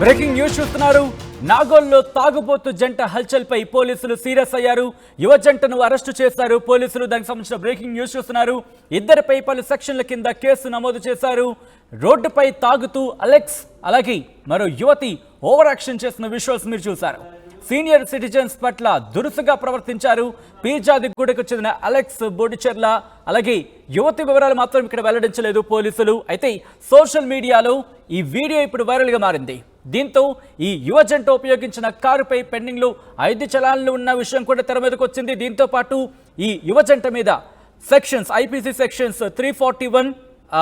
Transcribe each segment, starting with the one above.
Breaking news చూస్తున్నారు. నాగోల్లో తాగుబోతు జంట హల్చల్ పై పోలీసులు సీరియస్ అయ్యారు. యువ జంటను అరెస్టు చేశారు పోలీసులు. దానికి సంబంధించిన బ్రేకింగ్ న్యూస్ చూస్తున్నారు. ఇద్దరిపై పలు సెక్షన్ల కింద కేసు నమోదు చేశారు. రోడ్డుపై తాగుతూ అలెక్స్ అలాగే మరో యువతి ఓవర్ యాక్షన్ చేసిన విజువల్స్ మీరు చూశారు. సీనియర్ సిటిజన్స్ పట్ల దురుసుగా ప్రవర్తించారు. పీర్జాదిగూడకు చెందిన అలెక్స్ బోడిచెర్ల అలాగే యువతి వివరాలు మాత్రం ఇక్కడ వెల్లడించలేదు పోలీసులు. అయితే సోషల్ మీడియాలో ఈ వీడియో ఇప్పుడు వైరల్గా మారింది. దీంతో ఈ యువ జంట ఉపయోగించిన కారుపై పెండింగ్లో 5 చలాన్లు ఉన్న విషయం కూడా తెర మీదకు వచ్చింది. దీంతో పాటు ఈ యువ జంట మీద సెక్షన్స్ ఐపీసీ సెక్షన్స్ 341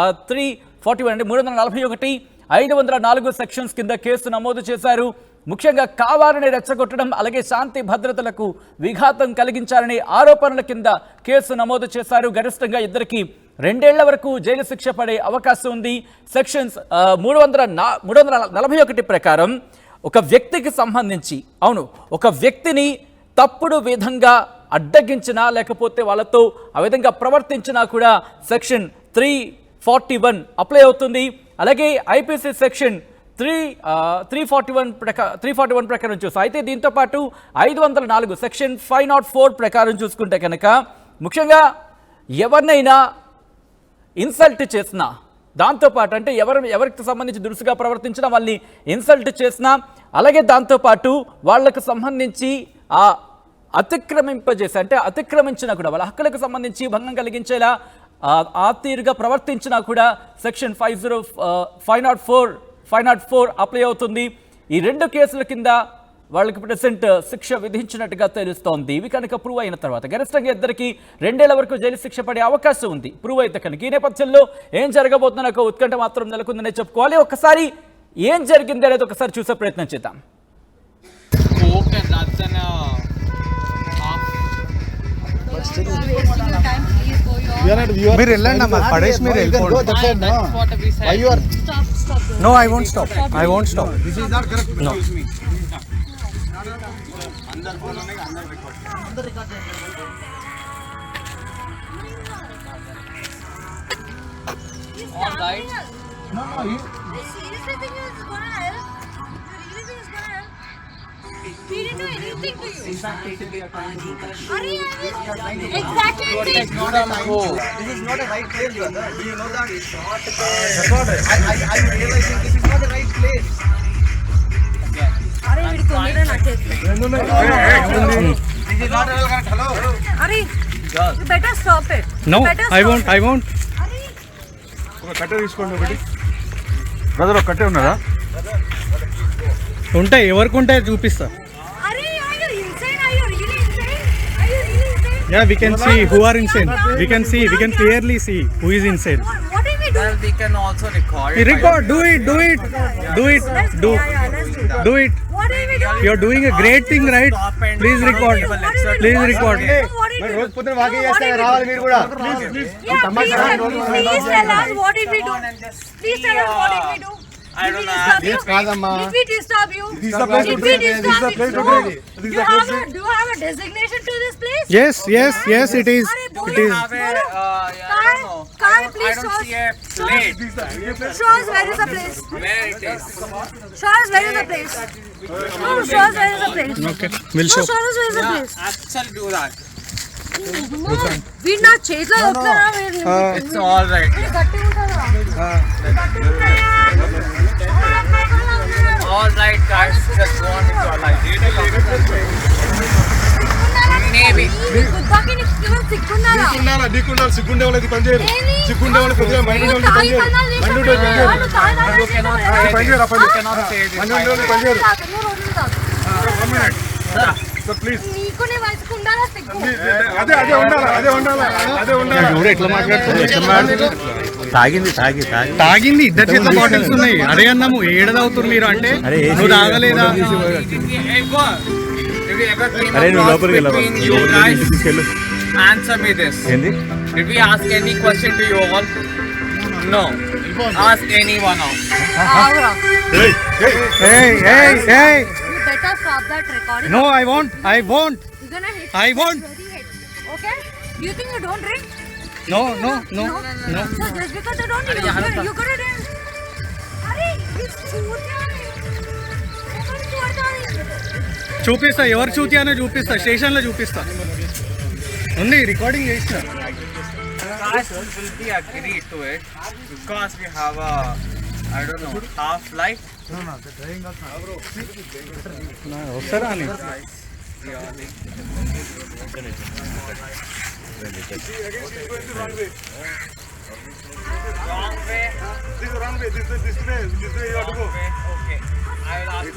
అంటే 341 504 సెక్షన్స్ కింద కేసు నమోదు చేశారు. ముఖ్యంగా కావాలని రెచ్చగొట్టడం అలాగే శాంతి భద్రతలకు విఘాతం కలిగించారనే ఆరోపణల కింద కేసు నమోదు చేశారు. గరిష్టంగా ఇద్దరికి 2 ఏళ్ల వరకు జైలు శిక్ష పడే అవకాశం ఉంది. సెక్షన్స్ 341 ప్రకారం ఒక వ్యక్తికి సంబంధించి ఒక వ్యక్తిని తప్పుడు విధంగా అడ్డగించినా లేకపోతే వాళ్ళతో ఆ విధంగా ప్రవర్తించినా కూడా సెక్షన్ 341 అప్లై అవుతుంది. అలాగే ఐపీసీ సెక్షన్ 341 ప్రకారం చూస్తాం. అయితే దీంతో పాటు 504 సెక్షన్ 504 ప్రకారం చూసుకుంటే కనుక ముఖ్యంగా ఎవరినైనా ఇన్సల్ట్ చేసినా, దాంతోపాటు అంటే ఎవరికి సంబంధించి దురుసుగా ప్రవర్తించినా వాళ్ళని ఇన్సల్ట్ చేసినా, అలాగే దాంతోపాటు వాళ్ళకు సంబంధించి అతిక్రమించినా కూడా వాళ్ళ హక్కులకు సంబంధించి భంగం కలిగించేలా ఆ తీరుగా ప్రవర్తించినా కూడా సెక్షన్ 504 అప్లై అవుతుంది. ఈ 2 కేసుల కింద వాళ్ళకి ప్రెసెంట్ శిక్ష విధించినట్టుగా తెలుస్తోంది. ఇవి కనుక ప్రూవ్ అయిన తర్వాత గరిష్టంగా ఇద్దరికి 2 ఏళ్ల వరకు జైలు శిక్ష పడే అవకాశం ఉంది ప్రూవ్ అయితే కనుక. ఈ నేపథ్యంలో ఏం జరగబోతుందో నాకు ఉత్కంఠ మాత్రం నెలకొందనే చెప్పుకోవాలి. ఒకసారి ఏం జరిగింది అనేది ఒకసారి చూసే ప్రయత్నం చేద్దాం. మీరు వెళ్ళండి అమ్మా, పడేసి మీరు వెళ్ళిపోండి. No, I won't stop. This is not correct. No. All right. No. You seriously think it's gonna help? You really think it's gonna help? We didn't do anything to you. In fact, Exactly. this is not a right place, brother. Do you know that? It's not. I realizing this is not the right place. Are you going to This is not correct. Hello. Are you better stop it. No, I won't. ఒక కట్టే తీసుకోండి. ఒకటి brother, ఒక కట్టే ఉన్నదా? ఉంటాయి, ఎవరికి ఉంటాయి చూపిస్తా. Yeah, we can see who are insane. We can clearly see who is insane. What did we do? Well, we can also record. Do it. Do it. What did we do? You're doing a great thing, right? Please record. Please record. రోజు పొద్దున walking చేస్తారా? రావాలి మీరు కూడా. Please tell us what did we do. Please tell us what did we do. I don't know. Yes, కాదమ్మా. Did we disturb you? This is the place to drink. This is the place to drink. Do you have a designation to this place? Yes, it is. We have a, Car, I please don't see a show plate. us where is the place. Where it is? Show us where is the place. No, show us where is the place. Okay, we'll No, show. show us where is the place. Actually do that. We not chase la It's all right. All right, guys. Just go on with your life. Maybe. నీకుండాలి సిగ్గుండే వాళ్ళకి పని చేయరు. సిగ్గుండే వాళ్ళకి కొద్దిగా mind ఉండే వాళ్ళకి పని చేయరు. Mind ఉండే వాళ్ళకి పని చేయరు. You cannot say this. Mind ఉండే వాళ్ళకి పని చేయరు. సో ప్లీజ్ అదే ఉండాలి. ఎట్లా మాట్లాడుతుంది? తాగింది, ఇద్దరు చేత బాటిల్స్ ఉన్నాయి. అదే అన్నాము, ఏడదవుతున్నారు మీరు అంటే నువ్వు తాగలేదా? Between you guys, answer me this. Did we ask any question to you all? No. Ask anyone else. Hey. You better stop that recording. No, I won't. You're gonna hit. I won't. Very hit. Okay? Do you think you don't drink? No. So just because you don't drink, you could have done. Arey, it's food. చూపిస్తా, ఎవరు చూతి అని చూపిస్తా, స్టేషన్లో చూపిస్తా, ఉంది recording చేసిన. Guys will be agree to it because we have a, I don't know, half life. వస్తారా అని Wrong way. This is wrong way. This way you have to go. Okay. I will ask you.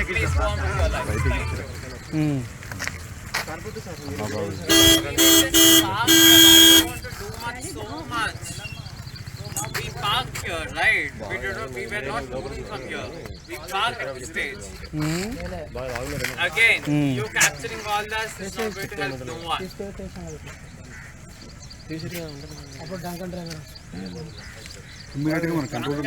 Please go on with your life. Thank you. So much. We parked here, right? We were not moving from here. We parked at the stage. Again, you capturing all this is not going to help no one. ఇమ్మీడియట్గా మన control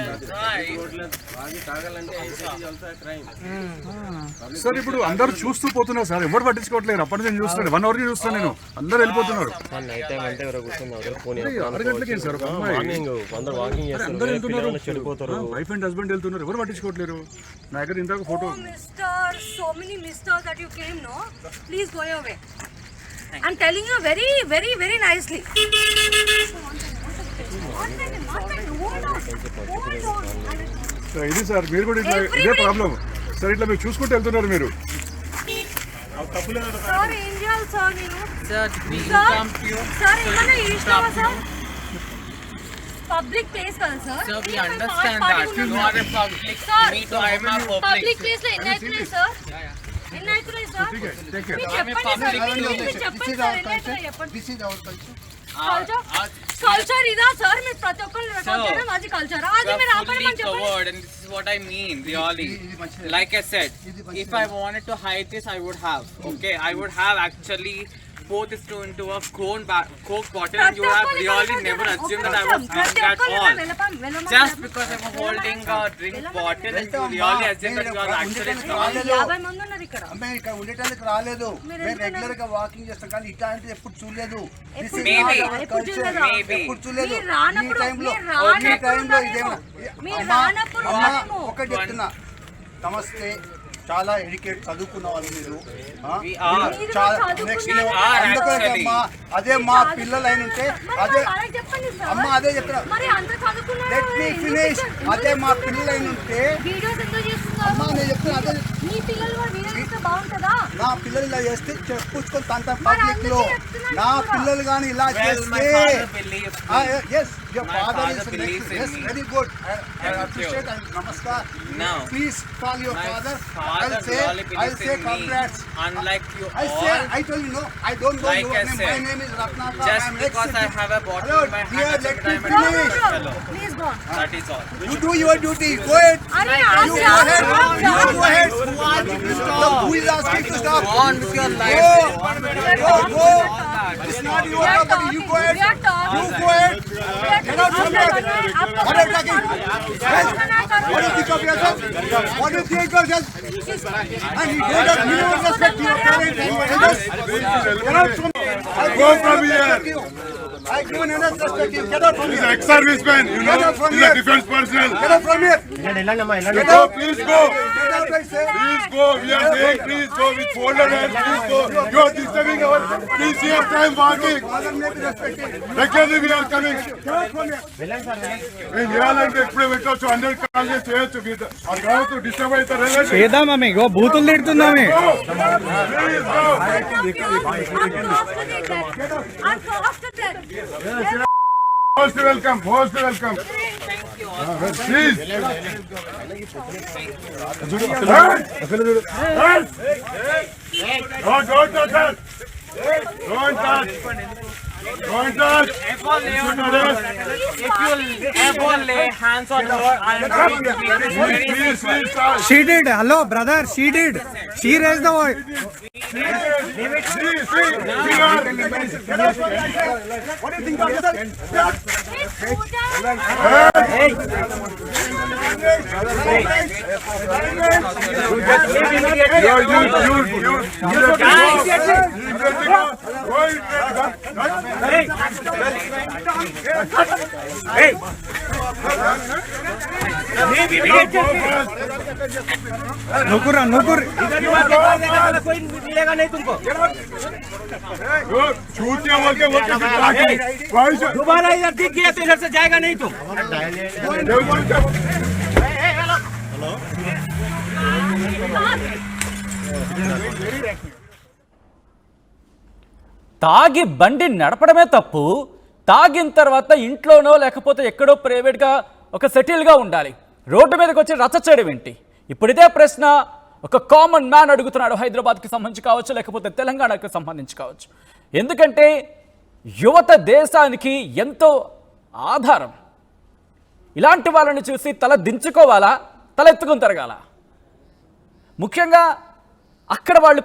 sir. ఇప్పుడు అందరూ చూస్తూ పోతున్నారు sir, ఎవరు పట్టించుకోవట్లేదు. అప్పటి నుంచి చూస్తాను, 1 అవర్ చూస్తాను నేను, అందరు వెళ్ళిపోతున్నారు. 6 గంటలకి సార్ ఒక అమ్మాయి, అందరూ వెళ్తున్నారు, వైఫ్ అండ్ హస్బెండ్ వెళ్తున్నారు, ఎవరు పట్టించుకోవట్లేరు. నా దగ్గర ఇందాక photo. Mister, so many misters that you came, no? Please go your way. I'm telling you very, very, very nicely. ఇది సార్, మీరు కూడా ఇట్లా ఇదే ప్రాబ్లం సార్. ఇట్లా మీరు చూసుకుంటూ వెళ్తున్నారు మీరు. సార్ ఏం చేయాలి సార్ నేను? Sir, we sir come to you. Sir ఏమన్నా ఇష్టమా సార్? పబ్లిక్ ప్లేస్ కదా sir. Sir, we understand that. You are a public. Sir Me too, I am a public. Public place లో ఎన్ని అవుతున్నాయి సార్? ఎన్ని అవుతున్నాయి సార్? మీరు చెప్పండి సార్, మీరు చెప్పండి సార్, ఎన్ని అవుతున్నాయి చెప్పండి. This is our culture. Culture ఇదా సార్? మీరు ప్రతి ఒక్కరు రికార్డ్ చేయడం అది కల్చర్. అది మీరు ఆపడం అని చెప్పండి. Covered, and this is what I mean, really. Like I said, if I wanted to hide this, I would have. Okay, I would have actually poured this into a Coke bottle, and you have really never assumed that I was drunk at all. Just because I'm holding a drink bottle, and you really assume that you are actually drunk. 50 మంది ఉన్నారు ఇక్కడ. అమ్మాయి ఇక్కడ ఉండటానికి రాలేదు. మేము regular గా walking చేస్తాం, కానీ ఇట్లాంటిది ఎప్పుడు చూడలేదు. Maybe. ఎప్పుడు చూడలేదా? Maybe. ఎప్పుడు చూడలేదు. మీరు రానప్పుడు ఈ టైంలో ఇదేమో. మీరు అమ్మా, రానప్పుడు అమ్మా, రానేమో. ఒకటి చెప్తున్నా, నమస్తే, చాలా ఎడ్యుకేట్ చదువుకున్న వాళ్ళు మీరు. We are. చాలా చదువుకున్న నెక్స్ట్ వాళ్ళు. అమ్మా, అదే మా పిల్లలు అయిన ఉంటే అదే చెప్పండి సార్. అమ్మ అదే చెప్తున్నా. మరి అంత చదువుకున్న లెట్ మీ ఫినిష్. అదే మా పిల్లలు అయిన ఉంటే వీడియోస్ ఎందుకు చేస్తున్నారు? అమ్మా నేను చెప్తున్నా, అదే మీ పిల్లలు కూడా వీడియో చేస్తే బాగుంటుందా? నా పిల్లలు ఇలా చేస్తే చెప్పుకొని తంత మరి పబ్లిక్ లో. అందుకే చెప్తున్నాను నా కూడా. పిల్లలు కానీ ఇలా Well, చేస్తే my father believes me. yes, your My father father is believes in yes, me. very good. I Thank appreciate you. and namaskar. No. Please call your My father. father really I'll believes say in me. congrats. Unlike you I say, all, I told you no, I don't know Like your I name. said, My name is Ratnakar. just I'm because I have a bottle Hello, in my dear, hand, let doesn't me mean I'm a finish. good fellow. Please go on. That is all. You do your duty. Go ahead. అరే You Asha, go ahead. Asha, You Asha. go ahead. Who asked you to Who stop? is asking to stop? Go on with your life. Go. Go. Go. It's not your property. You go ahead. We are talking. You go ahead. Get out from here. What are you talking? What do you think of yourself? What do you think of yourself? And you don't have minimum respect to your parents and elders. Get out from here. Go from here. I give an endless respect to you. Get out from He's here. an ex-serviceman, you Get know. out from He's a here. defense personnel. Get out from here. Go, please go. Get out, I say. Please go. We are saying please go with folded hands. Please go. You are disturbing our PCF time walking. Father, make me respect you. Regularly we are coming. Get out from here. మేము చేయాలంటే ఎప్పుడే పెట్టవచ్చు, 100 call చేసి చేయొచ్చు. అది కావచ్చు, disturb అవుతారు. చేద్దామా మీకు బూతులు తిడుతున్నామే. I'm crossed to death. Most welcome, most welcome. Please. Don't touch us. Don't touch. Don't touch. If you ever lay hands on her, I am going to be very Please, please, touch. She did. Hello, brother. She did. She raised the voice. See, we are. What do you think of yourself? You नौकुर नौकुर कोई मिलेगा नहीं तुमको। छूटने बोल के दोबारा इधर दिख गया तो इधर से जाएगा नहीं तुम। తాగి బండి నడపడమే తప్పు, తాగిన తర్వాత ఇంట్లోనో లేకపోతే ఎక్కడో ప్రైవేట్గా ఒక సెటిల్గా ఉండాలి, రోడ్డు మీదకి వచ్చి రచ్చ చేయడం ఏంటి? ఇప్పుడు ఇదే ప్రశ్న ఒక కామన్ మ్యాన్ అడుగుతున్నాడు, హైదరాబాద్కి సంబంధించి కావచ్చు లేకపోతే తెలంగాణకి సంబంధించి కావచ్చు. ఎందుకంటే యువత దేశానికి ఎంతో ఆధారం. ఇలాంటి వాళ్ళని చూసి తల దించుకోవాలా, తల ఎత్తుకుని తిరగాల? ముఖ్యంగా అక్కడ వాళ్ళు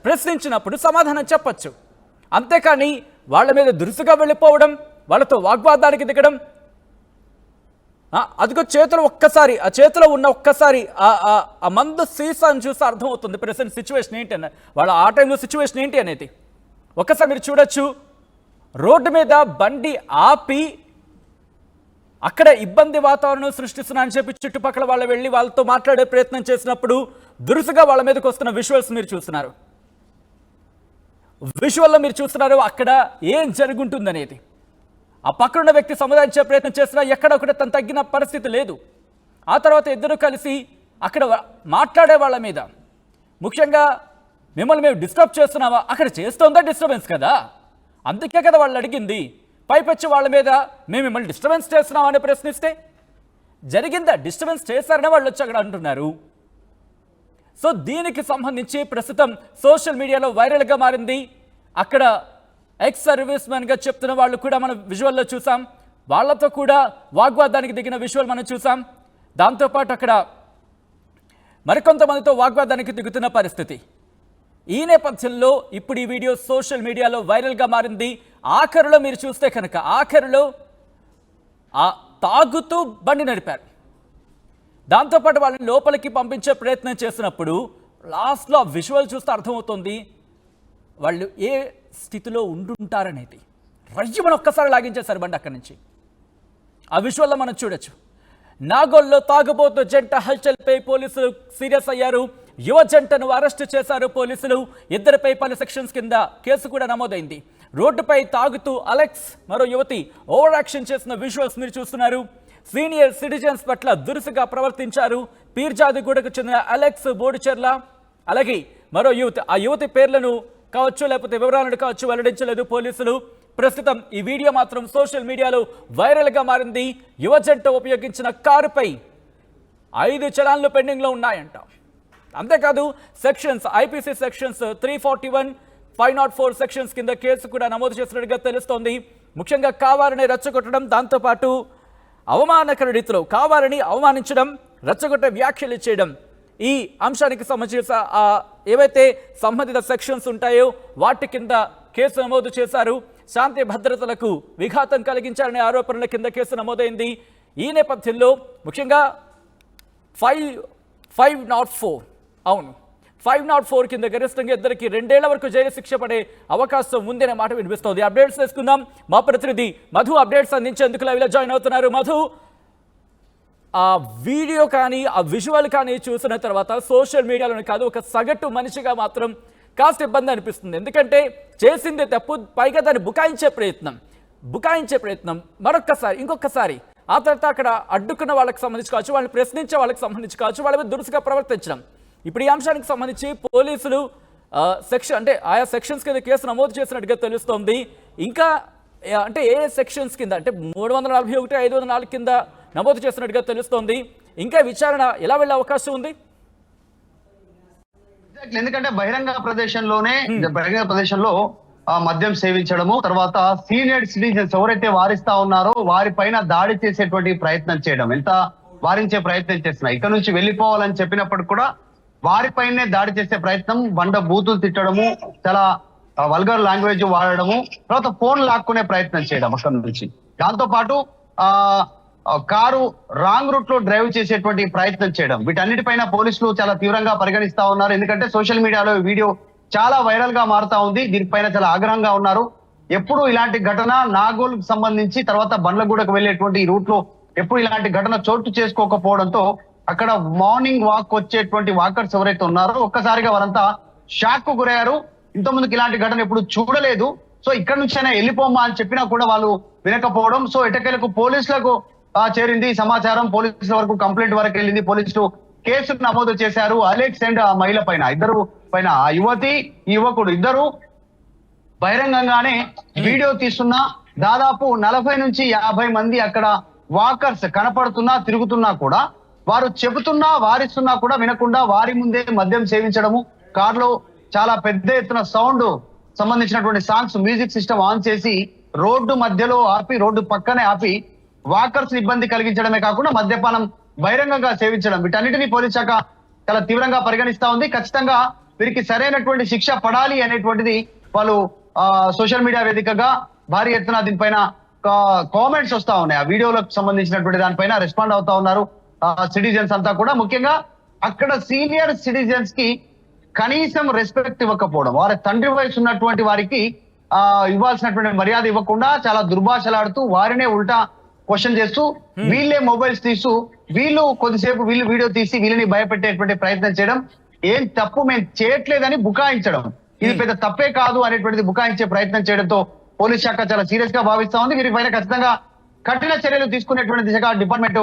ప్రశ్నించినప్పుడు సమాధానం చెప్పచ్చు, అంతేకాని వాళ్ళ మీద దురుసుగా వెళ్ళిపోవడం, వాళ్ళతో వాగ్వాదానికి దిగడం. అదిగో చేతులు ఒక్కసారి, ఆ చేతిలో ఉన్న ఒక్కసారి ఆ మందు సీసాను చూసి అర్థమవుతుంది ప్రెసెంట్ సిచ్యువేషన్ ఏంటి అని, వాళ్ళ ఆ టైంలో సిచ్యువేషన్ ఏంటి అనేది. ఒక్కసారి మీరు చూడొచ్చు, రోడ్డు మీద బండి ఆపి అక్కడ ఇబ్బంది వాతావరణం సృష్టిస్తున్నానని చెప్పి చుట్టుపక్కల వాళ్ళు వెళ్ళి వాళ్ళతో మాట్లాడే ప్రయత్నం చేసినప్పుడు దురుసుగా వాళ్ళ మీదకి వస్తున్న విజువల్స్ మీరు చూస్తున్నారు. విజువల్లో మీరు చూస్తున్నారు అక్కడ ఏం జరుగుంటుందనేది. ఆ పక్కనున్న వ్యక్తి సముదాయించే ప్రయత్నం చేసినా ఎక్కడ ఒకటి తను తగ్గిన పరిస్థితి లేదు. ఆ తర్వాత ఇద్దరు కలిసి అక్కడ మాట్లాడే వాళ్ళ మీద, ముఖ్యంగా మిమ్మల్ని మేము డిస్టర్బ్ చేస్తున్నావా, అక్కడ చేస్తోందా డిస్టర్బెన్స్ కదా, అందుకే కదా వాళ్ళు అడిగింది. పైపెచ్చి వాళ్ళ మీద మేము మిమ్మల్ని డిస్టర్బెన్స్ చేస్తున్నామా అని ప్రశ్నిస్తే జరిగిందా, డిస్టర్బెన్స్ చేశారనే వాళ్ళు వచ్చి అక్కడ అంటున్నారు. సో దీనికి సంబంధించి ప్రస్తుతం సోషల్ మీడియాలో వైరల్గా మారింది. అక్కడ ఎక్స్ సర్వీస్ మ్యాన్గా చెప్తున్న వాళ్ళు కూడా మనం విజువల్లో చూసాం, వాళ్ళతో కూడా వాగ్వాదానికి దిగిన విజువల్ మనం చూసాం. దాంతోపాటు అక్కడ మరికొంతమందితో వాగ్వాదానికి దిగుతున్న పరిస్థితి. ఈ నేపథ్యంలో ఇప్పుడు ఈ వీడియో సోషల్ మీడియాలో వైరల్గా మారింది. ఆఖరిలో మీరు చూస్తే కనుక ఆఖరిలో తాగుతూ బండి నడిపారు. దాంతోపాటు వాళ్ళని లోపలికి పంపించే ప్రయత్నం చేసినప్పుడు లాస్ట్లో విజువల్ చూస్తే అర్థమవుతుంది వాళ్ళు ఏ స్థితిలో ఉండుంటారనేది. రయ్యమని ఒక్కసారి లాగించేశారు బండి అక్కడి నుంచి. ఆ విజువల్లో మనం చూడొచ్చు. నాగోల్లో తాగుబోతు జంట హల్చల్పై పోలీసులు సీరియస్ అయ్యారు. యువ జంటను అరెస్టు చేశారు పోలీసులు. ఇద్దరిపై పలు సెక్షన్స్ కింద కేసు కూడా నమోదైంది. రోడ్డుపై తాగుతూ అలెక్స్ మరో యువతి ఓవర్ యాక్షన్ చేసిన విజువల్స్ మీరు చూస్తున్నారు. సీనియర్ సిటిజన్స్ పట్ల దురుసుగా ప్రవర్తించారు. పీర్జాదిగూడకు చెందిన అలెక్స్ బోడిచెర్ల, అలాగే మరో యువతి. ఆ యువతి పేర్లను కావచ్చు లేకపోతే వివరాలను కావచ్చు వెల్లడించలేదు పోలీసులు. ప్రస్తుతం ఈ వీడియో మాత్రం సోషల్ మీడియాలో వైరల్గా మారింది. యువ జంట ఉపయోగించిన కారుపై 5 చలాన్లు పెండింగ్లో ఉన్నాయంట. అంతేకాదు సెక్షన్స్ ఐపీసీ సెక్షన్స్ 341, 504 సెక్షన్స్ కింద కేసు కూడా నమోదు చేసినట్టుగా తెలుస్తోంది. ముఖ్యంగా కావాలని రెచ్చగొట్టడం, దాంతోపాటు అవమానకర రీతిలో కావాలని అవమానించడం, రెచ్చగొట్టే వ్యాఖ్యలు చేయడం, ఈ అంశానికి సంబంధించిన ఏవైతే సంబంధిత సెక్షన్స్ ఉంటాయో వాటి కింద కేసు నమోదు చేశారు. శాంతి భద్రతలకు విఘాతం కలిగించారనే ఆరోపణల కింద కేసు నమోదైంది. ఈ నేపథ్యంలో ముఖ్యంగా 504 అవును 504 కింద గరిష్టంగా ఇద్దరికి 2 ఏళ్ల వరకు జైలు శిక్ష పడే అవకాశం ఉందనే మాట వినిపిస్తోంది. అప్డేట్స్ తీసుకుందాం. మా ప్రతినిధి మధు అప్డేట్స్ అందించేందుకు లైవ్లో జాయిన్ అవుతున్నారు. మధు, ఆ వీడియో కానీ ఆ విజువల్ కానీ చూసిన తర్వాత సోషల్ మీడియాలోనే కాదు ఒక సగటు మనిషిగా మాత్రం కాస్త ఇబ్బంది అనిపిస్తుంది. ఎందుకంటే చేసింది తప్పు, పైగా దాన్ని బుకాయించే ప్రయత్నం మరొక్కసారి ఇంకొకసారి, ఆ తర్వాత అక్కడ అడ్డుకున్న వాళ్ళకి సంబంధించి కావచ్చు, వాళ్ళని ప్రశ్నించే వాళ్ళకి సంబంధించి కావచ్చు, వాళ్ళ మీద దురుసుగా ప్రవర్తించడం. ఇప్పుడు ఈ అంశానికి సంబంధించి పోలీసులు సెక్షన్ అంటే ఆయా సెక్షన్స్ కింద కేసు నమోదు చేసినట్టుగా తెలుస్తోంది. ఇంకా అంటే ఏ సెక్షన్స్ కింద అంటే 341, 504 కింద నమోదు చేసినట్టుగా తెలుస్తోంది. ఇంకా విచారణ ఎలా వెళ్ళే అవకాశం ఉంది? ఎందుకంటే బహిరంగ ప్రదేశంలో మద్యం సేవించడము, తర్వాత సీనియర్ సిటిజన్స్ ఎవరైతే వారిస్తా ఉన్నారో వారి పైన దాడి చేసేటువంటి ప్రయత్నం చేయడం, ఎంత వారించే ప్రయత్నం చేస్తున్నా, ఇక్కడ నుంచి వెళ్ళిపోవాలని చెప్పినప్పుడు కూడా వారిపైనే దాడి చేసే ప్రయత్నం, బండ బూతులు తిట్టడము, చాలా వల్గర్ లాంగ్వేజ్ వాడడము, తర్వాత ఫోన్ లాక్కునే ప్రయత్నం చేయడం అక్కడ నుంచి. దాంతో పాటు కారు రాంగ్ రూట్ లో డ్రైవ్ చేసేటువంటి ప్రయత్నం చేయడం, వీటన్నిటిపైన పోలీసులు చాలా తీవ్రంగా పరిగణిస్తా ఉన్నారు. ఎందుకంటే సోషల్ మీడియాలో వీడియో చాలా వైరల్ గా మారుతా ఉంది. దీనిపైన చాలా ఆగ్రహంగా ఉన్నారు. ఎప్పుడు ఇలాంటి ఘటన నాగోల్ సంబంధించి తర్వాత బండ్లగూడకు వెళ్ళేటువంటి ఈ రూట్ లో ఎప్పుడు ఇలాంటి ఘటన చోటు చేసుకోకపోవడంతో అక్కడ మార్నింగ్ వాక్ వచ్చేటువంటి వాకర్స్ ఎవరైతే ఉన్నారో ఒక్కసారిగా వారంతా షాక్ కు గురయ్యారు. ఇంతకుముందుకు ఇలాంటి ఘటన ఎప్పుడు చూడలేదు. సో ఇక్కడ నుంచి అయినా వెళ్ళిపోమా అని చెప్పినా కూడా వాళ్ళు వినకపోవడం. సో ఎటకేలకు పోలీసులకు చేరింది సమాచారం. పోలీసుల వరకు కంప్లైంట్ వరకు వెళ్ళింది. పోలీసులు కేసు నమోదు చేశారు. అలెక్స్ అండ్ ఆ మహిళ పైన, ఇద్దరు పైన, ఆ యువతి ఈ యువకుడు ఇద్దరు బహిరంగంగానే వీడియో తీస్తున్నా దాదాపు 40 నుంచి 50 మంది అక్కడ వాకర్స్ కనపడుతున్నా తిరుగుతున్నా కూడా వారు చెబుతున్నా వారిస్తున్నా కూడా వినకుండా వారి ముందే మద్యం సేవించడము, కార్లో చాలా పెద్ద ఎత్తున సౌండ్ సంబంధించినటువంటి సాంగ్స్ మ్యూజిక్ సిస్టమ్ ఆన్ చేసి రోడ్డు మధ్యలో ఆపి, రోడ్డు పక్కనే ఆపి వాకర్స్ ఇబ్బంది కలిగించడమే కాకుండా మద్యపానం బహిరంగంగా సేవించడం, వీటన్నిటిని పోలీస్ శాఖ చాలా తీవ్రంగా పరిగణిస్తా ఉంది. ఖచ్చితంగా వీరికి సరైనటువంటి శిక్ష పడాలి అనేటువంటిది వాళ్ళు సోషల్ మీడియా వేదికగా భారీ ఎత్తున దీనిపైన కామెంట్స్ వస్తా ఉన్నాయి. ఆ వీడియోలకు సంబంధించినటువంటి దానిపైన రెస్పాండ్ అవుతా ఉన్నారు సిటిజన్స్ అంతా కూడా. ముఖ్యంగా అక్కడ సీనియర్ సిటిజన్స్ కి కనీసం రెస్పెక్ట్ ఇవ్వకపోవడం, వారి తండ్రి వయసు ఉన్నటువంటి వారికి ఇవ్వాల్సినటువంటి మర్యాద ఇవ్వకుండా చాలా దుర్భాషలాడుతూ వారినే ఉల్టా క్వశ్చన్ చేస్తూ వీళ్ళే మొబైల్స్ తీస్తూ వీళ్ళు కొద్దిసేపు వీళ్ళు వీడియో తీసి వీళ్ళని భయపెట్టేటువంటి ప్రయత్నం చేయడం, ఏం తప్పు మేము చేయట్లేదని బుకాయించడం, ఇది పెద్ద తప్పే కాదు అనేటువంటిది బుకాయించే ప్రయత్నం చేయడంతో పోలీస్ శాఖ చాలా సీరియస్ గా భావిస్తా ఉంది. వీరిపైన ఖచ్చితంగా కఠిన చర్యలు తీసుకునేటువంటి దిశగా డిపార్ట్మెంట్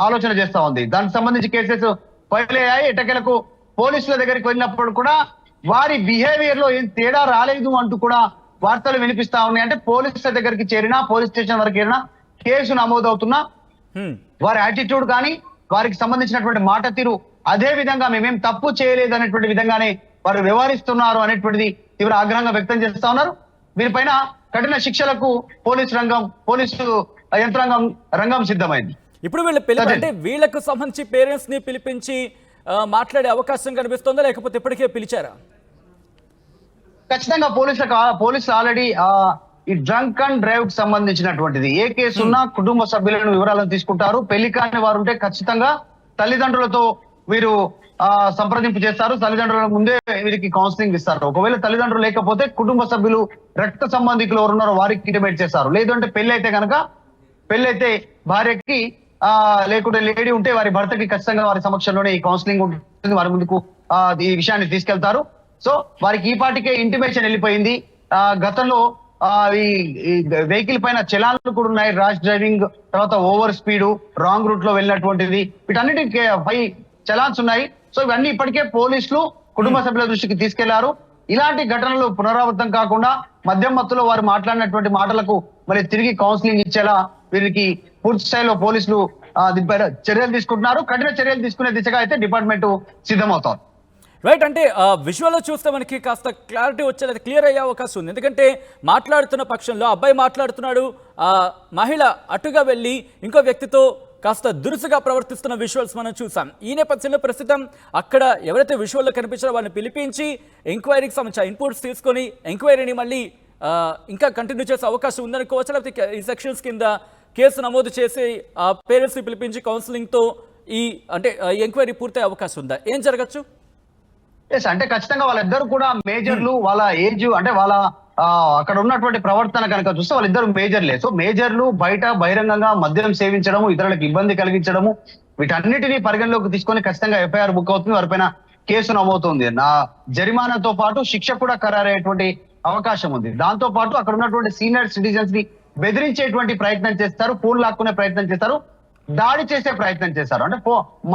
ఆలోచన చేస్తా ఉంది. దానికి సంబంధించి కేసెస్ ఫైల్ అయ్యాయి. ఎట్టకేలకు పోలీసుల దగ్గరికి వెళ్ళినప్పుడు కూడా వారి బిహేవియర్ లో ఏం తేడా రాలేదు అంటూ కూడా వార్తలు వినిపిస్తా ఉన్నాయి. అంటే పోలీసుల దగ్గరికి చేరినా, పోలీస్ స్టేషన్ వరకు చేరినా కేసు నమోదవుతున్నా వారి యాటిట్యూడ్ కానీ వారికి సంబంధించినటువంటి మాట తీరు అదే విధంగా మేమేం తప్పు చేయలేదు అనేటువంటి విధంగానే వారు వ్యవహరిస్తున్నారు అనేటువంటిది తీవ్ర ఆగ్రహంగా వ్యక్తం చేస్తా ఉన్నారు. వీరిపైన కఠిన శిక్షలకు పోలీసు యంత్రాంగం రంగం సిద్ధమైంది. ఇప్పుడు వీళ్ళు అంటే వీళ్ళకు సంబంధించి పేరెంట్స్ ని పిలిపించి మాట్లాడే అవకాశం కనిపిస్తుందా, లేకపోతే ఇప్పటికే పిలిచారా? ఖచ్చితంగా పోలీసులు ఆల్రెడీ ఈ డ్రంక్ అండ్ డ్రైవ్ కి సంబంధించినటువంటిది ఏ కేసు ఉన్నా కుటుంబ సభ్యులను వివరాలను తీసుకుంటారు. పెళ్లి కాని వారు ఉంటే ఖచ్చితంగా తల్లిదండ్రులతో వీరు సంప్రదింపు చేస్తారు. తల్లిదండ్రుల ముందే వీరికి కౌన్సిలింగ్ ఇస్తారు. ఒకవేళ తల్లిదండ్రులు లేకపోతే కుటుంబ సభ్యులు రక్త సంబంధికులు ఎవరున్నారో వారికి ఇంటిమేట్ చేస్తారు. లేదంటే పెళ్లి అయితే కనుక పెళ్లి భార్యకి లేకుంటే లేడీ ఉంటే వారి భర్తకి ఖచ్చితంగా వారి సమక్షంలోనే ఈ కౌన్సిలింగ్ ఉంటుంది. వారి ముందుకు ఈ విషయాన్ని తీసుకెళ్తారు. సో వారికి ఈ పాటికే ఇంటిమేషన్ వెళ్ళిపోయింది. గతంలో ఈ వెహికల్ పైన చలాన్లు కూడా ఉన్నాయి. ర్యాష్ డ్రైవింగ్, తర్వాత ఓవర్ స్పీడ్, రాంగ్ రూట్ లో వెళ్ళినటువంటిది, వీటన్నిటికీ 5 చలాన్స్ ఉన్నాయి. సో ఇవన్నీ ఇప్పటికే పోలీసులు కుటుంబ సభ్యుల దృష్టికి తీసుకెళ్లారు. ఇలాంటి ఘటనలు పునరావృతం కాకుండా మద్యం మత్తులో వారు మాట్లాడినటువంటి మాటలకు మళ్ళీ తిరిగి కౌన్సిలింగ్ ఇచ్చేలా వీరికి పూర్తి స్థాయిలో పోలీసులు దీనిపై చర్యలు తీసుకుంటున్నారు. కఠిన చర్యలు తీసుకునే దిశగా అయితే డిపార్ట్మెంట్ సిద్ధమవుతోంది. రైట్, అంటే విజువల్లో చూస్తే మనకి కాస్త క్లారిటీ వచ్చేది, క్లియర్ అయ్యే అవకాశం ఉంది. ఎందుకంటే మాట్లాడుతున్న పక్షంలో అబ్బాయి మాట్లాడుతున్నాడు, మహిళ అటుగా వెళ్ళి ఇంకో వ్యక్తితో కాస్త దురుసుగా ప్రవర్తిస్తున్న విజువల్స్ మనం చూసాం. ఈ నేపథ్యంలో ప్రస్తుతం అక్కడ ఎవరైతే విజువల్లో కనిపించారో వాళ్ళని పిలిపించి ఎంక్వైరీకి సంబంధించిన ఇన్పుట్స్ తీసుకొని ఎంక్వైరీని మళ్ళీ ఇంకా కంటిన్యూ చేసే అవకాశం ఉందనుకోవచ్చు. లేకపోతే ఈ సెక్షన్స్ కింద కేసు నమోదు చేసి పేరెంట్స్ని పిలిపించి కౌన్సిలింగ్తో ఈ ఎంక్వైరీ పూర్తయ్యే అవకాశం ఉందా? ఏం జరగచ్చు? అంటే ఖచ్చితంగా వాళ్ళిద్దరు కూడా మేజర్లు. వాళ్ళ ఏజ్ అంటే వాళ్ళ అక్కడ ఉన్నటువంటి ప్రవర్తన కనుక చూస్తే వాళ్ళిద్దరు మేజర్లే. సో మేజర్లు బయట బహిరంగంగా మద్యం సేవించడము, ఇతరులకు ఇబ్బంది కలిగించడము, వీటన్నిటిని పరిగణలోకి తీసుకొని ఖచ్చితంగా ఎఫ్ఐఆర్ బుక్ అవుతుంది. వారిపైన కేసు నమోదవుతుంది. జరిమానాతో పాటు శిక్ష కూడా ఖరారయ్యేటువంటి అవకాశం ఉంది. దాంతో పాటు అక్కడ ఉన్నటువంటి సీనియర్ సిటిజన్స్ ని బెదిరించేటువంటి ప్రయత్నం చేస్తారు, ఫోన్ లాక్కునే ప్రయత్నం చేస్తారు, దాడి చేసే ప్రయత్నం చేస్తారు. అంటే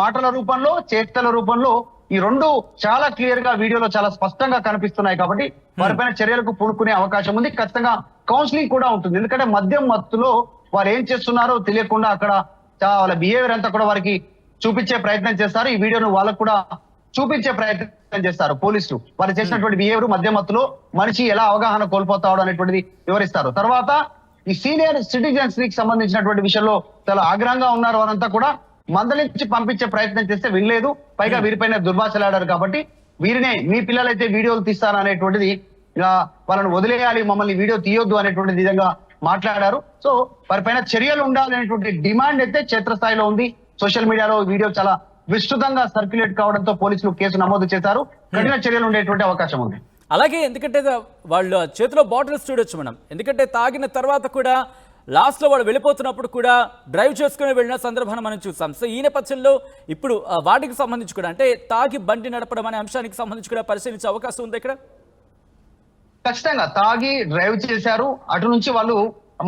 మాటల రూపంలో, చేష్టల రూపంలో ఈ రెండు చాలా క్లియర్ గా వీడియోలో చాలా స్పష్టంగా కనిపిస్తున్నాయి. కాబట్టి వారిపైన చర్యలకు పూనుకునే అవకాశం ఉంది. ఖచ్చితంగా కౌన్సిలింగ్ కూడా ఉంటుంది. ఎందుకంటే మద్యం మత్తులో వారు ఏం చేస్తున్నారో తెలియకుండా అక్కడ వాళ్ళ బిహేవియర్ అంతా కూడా వారికి చూపించే ప్రయత్నం చేస్తారు. ఈ వీడియోను వాళ్ళకు కూడా చూపించే ప్రయత్నం చేస్తారు పోలీసులు. వారు చేసినటువంటి బిహేవియర్ మద్యం మత్తులో మనిషి ఎలా అవగాహన కోల్పోతాడు అనేటువంటిది వివరిస్తారు. తర్వాత ఈ సీనియర్ సిటిజన్స్ కి సంబంధించినటువంటి విషయంలో చాలా ఆగ్రహంగా ఉన్నారు. వారంతా కూడా మందలించి పంపించే ప్రయత్నం చేస్తే వినలేదు. పైగా వీరిపైన దుర్భాషలాడారు. కాబట్టి వీరినే మీ పిల్లలైతే వీడియోలు తీస్తారు అనేటువంటిది, వాళ్ళని వదిలేయాలి, మమ్మల్ని వీడియో తీయొద్దు అనేటువంటి విధంగా మాట్లాడారు. సో వారిపైన చర్యలు ఉండాలనేటువంటి డిమాండ్ అయితే క్షేత్రస్థాయిలో ఉంది. సోషల్ మీడియాలో వీడియో చాలా విస్తృతంగా సర్క్యులేట్ కావడంతో పోలీసులు కేసు నమోదు చేశారు. కఠిన చర్యలు ఉండేటువంటి అవకాశం ఉంది. అలాగే ఎందుకంటే వాళ్ళ చేతిలో బాటిల్స్ చూడొచ్చు మనం. ఎందుకంటే తాగిన తర్వాత కూడా లాస్ట్లో వాడు వెళ్ళిపోతున్నప్పుడు కూడా డ్రైవ్ చేసుకుని వెళ్ళిన సందర్భాన్ని మనం చూసాం. సో ఈ నేపథ్యంలో ఇప్పుడు వాటికి సంబంధించి కూడా అంటే తాగి బండి నడపడం అనే అంశానికి సంబంధించి కూడా పరిశీలించే అవకాశం ఉంది ఇక్కడ. ఖచ్చితంగా తాగి డ్రైవ్ చేశారు, అటు నుంచి వాళ్ళు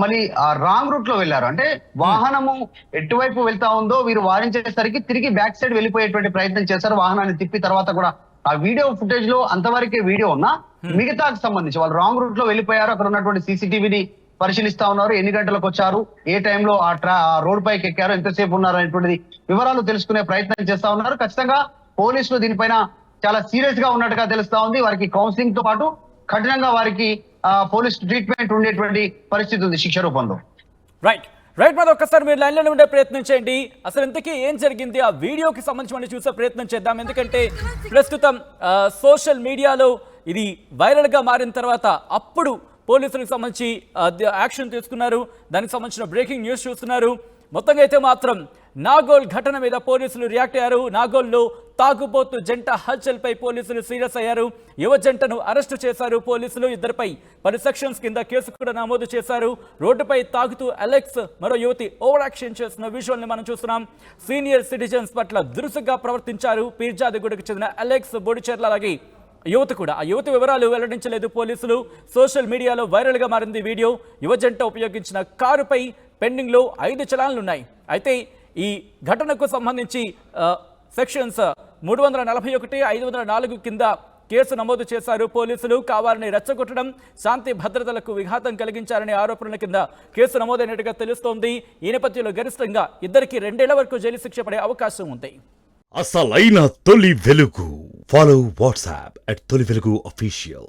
మళ్ళీ రాంగ్ రూట్ లో వెళ్ళారు. అంటే వాహనము ఎటువైపు వెళ్తా ఉందో వీరు వారించేసరికి తిరిగి బ్యాక్ సైడ్ వెళ్ళిపోయేటువంటి ప్రయత్నం చేశారు. వాహనాన్ని తిప్పి తర్వాత కూడా ఆ వీడియో ఫుటేజ్ లో అంతవరకే వీడియో ఉన్నా మిగతాకి సంబంధించి వాళ్ళు రాంగ్ రూట్ లో వెళ్ళిపోయారు. అక్కడ ఉన్నటువంటి సీసీటీవీని పరిశీలిస్తా ఉన్నారు. ఎన్ని గంటలకు వచ్చారు, ఏ టైంలో ఆ రోడ్ పైకి ఎక్కారు, ఎంతసేపు ఉన్నారు అనేటువంటిది వివరాలు తెలుసుకునే ప్రయత్నం చేస్తా ఉన్నారు. ఖచ్చితంగా పోలీసులు దీనిపైన చాలా సీరియస్ గా ఉన్నట్టుగా తెలుస్తా ఉంది. వారికి కౌన్సిలింగ్ తో పాటు కఠినంగా వారికి పోలీస్ ట్రీట్మెంట్ ఉండేటువంటి పరిస్థితి ఉంది శిక్ష రూపంలో. రైట్ మరి ఒక్కసారి మీరు లైన్లో ఉండే ప్రయత్నం చేయండి. అసలు ఇంతకీ ఏం జరిగింది ఆ వీడియోకి సంబంధించి మనం చూసే ప్రయత్నం చేద్దాం. ఎందుకంటే ప్రస్తుతం సోషల్ మీడియాలో ఇది వైరల్గా మారిన తర్వాత అప్పుడు పోలీసులకు సంబంధించి యాక్షన్ తీసుకున్నారు. దానికి సంబంధించిన బ్రేకింగ్ న్యూస్ చూస్తున్నారు. మొత్తంగా అయితే మాత్రం నాగోల్ ఘటన మీద పోలీసులు రియాక్ట్ అయ్యారు. నాగోల్లో తాగుబోతు జంట హల్చల్పై పోలీసులు సీరియస్ అయ్యారు. యువ జంటను అరెస్టు చేశారు పోలీసులు. ఇద్దరిపై 10 సెక్షన్స్ కింద కేసు కూడా నమోదు చేశారు. రోడ్డుపై తాగుతూ అలెక్స్ మరో యువతి ఓవర్ యాక్షన్ చేస్తున్న విజువల్ ని మనం చూస్తున్నాం. సీనియర్ సిటిజన్స్ పట్ల దురుసుగా ప్రవర్తించారు పీర్జాదిగూడకు చెందిన అలెక్స్, బోడిచెర్ల అలాగే యువత కూడా. ఆ యువత వివరాలు వెల్లడించలేదు పోలీసులు. సోషల్ మీడియాలో వైరల్గా మారింది వీడియో. యువ జంట ఉపయోగించిన కారుపై పెండింగ్లో 5 చలాన్లున్నాయి. అయితే ఈ ఘటనకు సంబంధించి సెక్షన్స్ 341, 504 కింద కేసు నమోదు చేశారు పోలీసులు. కావాలని రెచ్చగొట్టడం, శాంతి భద్రతలకు విఘాతం కలిగించారనే ఆరోపణల కింద కేసు నమోదైనట్టుగా తెలుస్తోంది. ఈ నేపథ్యంలో గరిష్టంగా ఇద్దరికి 2 ఏళ్ల వరకు జైలు శిక్ష పడే అవకాశం ఉంది. అసలైన తొలి వెలుగు. ఫాలో వాట్సాప్ @తొలి వెలుగు official.